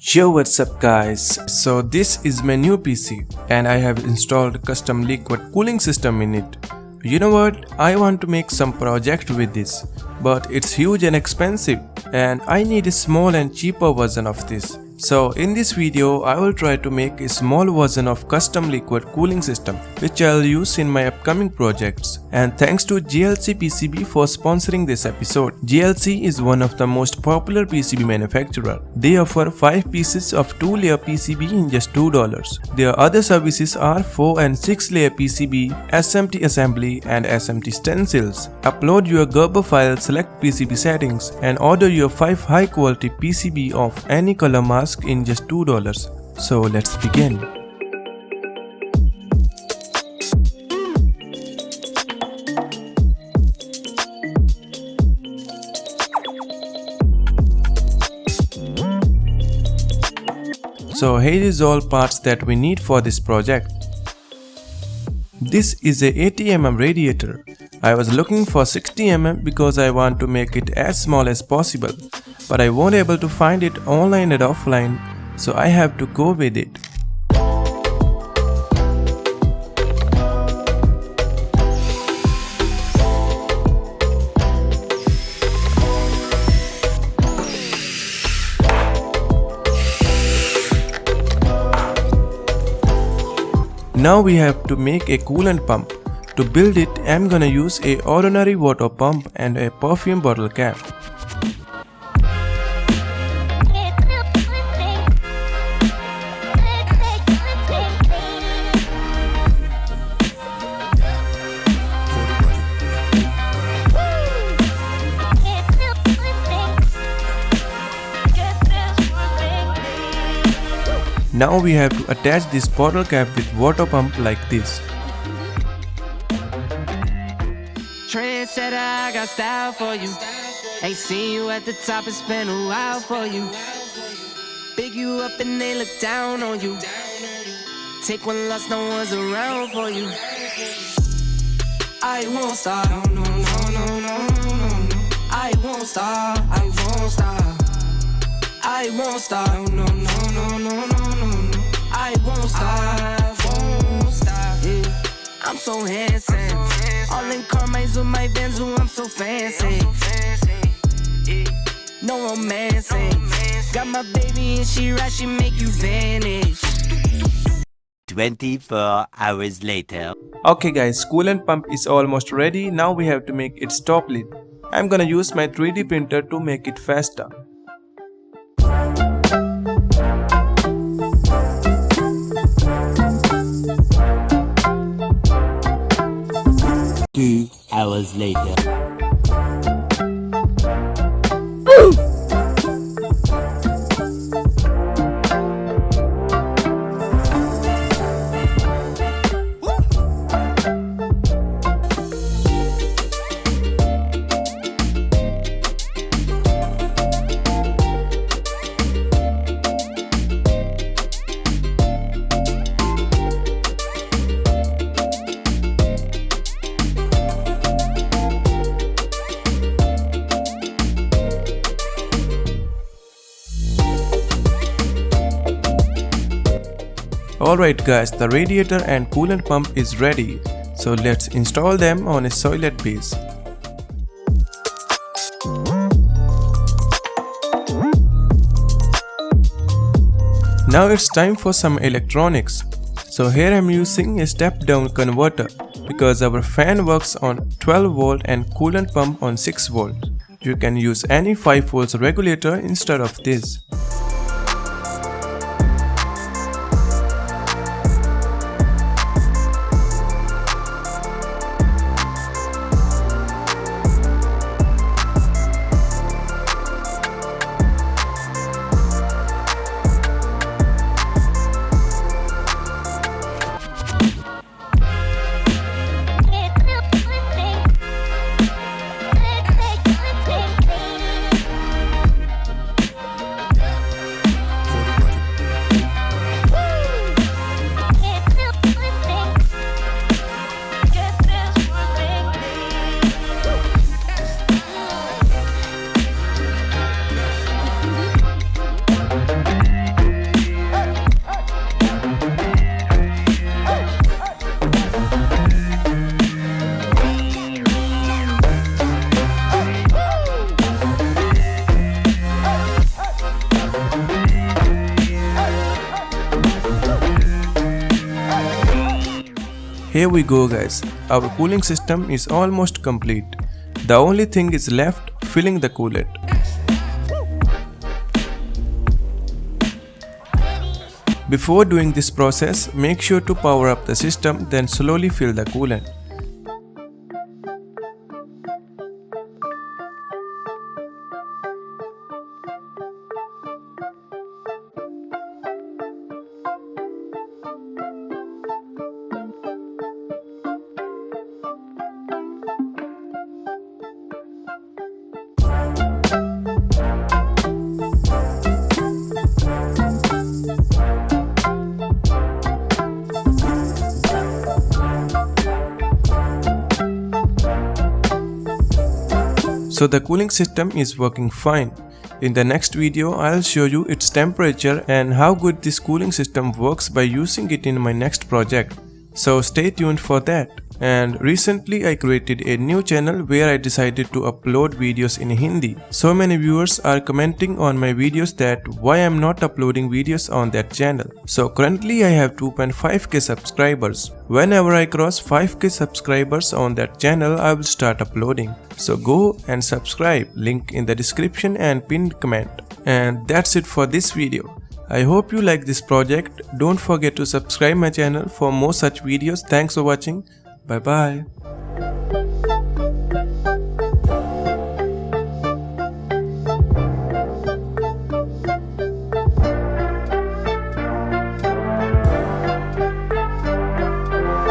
Yo, what's up guys? So this is my new PC and I have installed custom liquid cooling system in it. You know what? I want to make some project with this, but it's huge and expensive and I need a small and cheaper version of this. So in this video, I will try to make a small version of custom liquid cooling system which I'll use in my upcoming projects. And thanks to GLC PCB for sponsoring this episode. GLC is one of the most popular PCB manufacturer. They offer 5 pieces of 2-layer PCB in just $2. Their other services are 4 and 6-layer PCB, SMT assembly and SMT stencils. Upload your Gerber file, select PCB settings and order your 5 high quality PCB of any color mask in just $2. So let's begin. So here is all parts that we need for this project. This is a 80mm radiator. I was looking for 60mm because I want to make it as small as possible, but I won't able to find it online and offline, so I have to go with it. Now we have to make a coolant pump. To build it, I'm gonna use a ordinary water pump and a perfume bottle cap. Now we have to attach this bottle cap with water pump like this. Trendsetter, I got style for you. Ain't seen you at the top, it's been a while for you. Big you up and they look down on you. Take one loss, no one's around for you. I won't stop, no, no, no, no, no, no. I won't stop, I won't stop. I won't stop, no, no, no, no, no, no. I won't stop, yeah. I'm so handsome. All in Carmine's with my Benz, I'm so fancy. No romancing. Got my baby and she right, she make you vanish. 24 hours later. Okay guys, coolant pump is almost ready. Now we have to make its top lid. I'm gonna use my 3D printer to make it faster. Two hours later. Alright guys, the radiator and coolant pump is ready. So let's install them on a solid base. Now it's time for some electronics. So here I'm using a step down converter because our fan works on 12 volt and coolant pump on 6 volt. You can use any 5 volts regulator instead of this. Here we go guys, our cooling system is almost complete. The only thing is left, filling the coolant. Before doing this process, make sure to power up the system, then slowly fill the coolant. So the cooling system is working fine. In the next video, I'll show you its temperature and how good this cooling system works by using it in my next project. So stay tuned for that. And recently I created a new channel where I decided to upload videos in Hindi. So many viewers are commenting on my videos that why I'm not uploading videos on that channel. So currently I have 2.5k subscribers. Whenever I cross 5k subscribers on that channel, I will start uploading. So go and subscribe, link in the description and pinned comment. And that's it for this video. I hope you like this project. Don't forget to subscribe my channel for more such videos. Thanks for watching. Bye bye.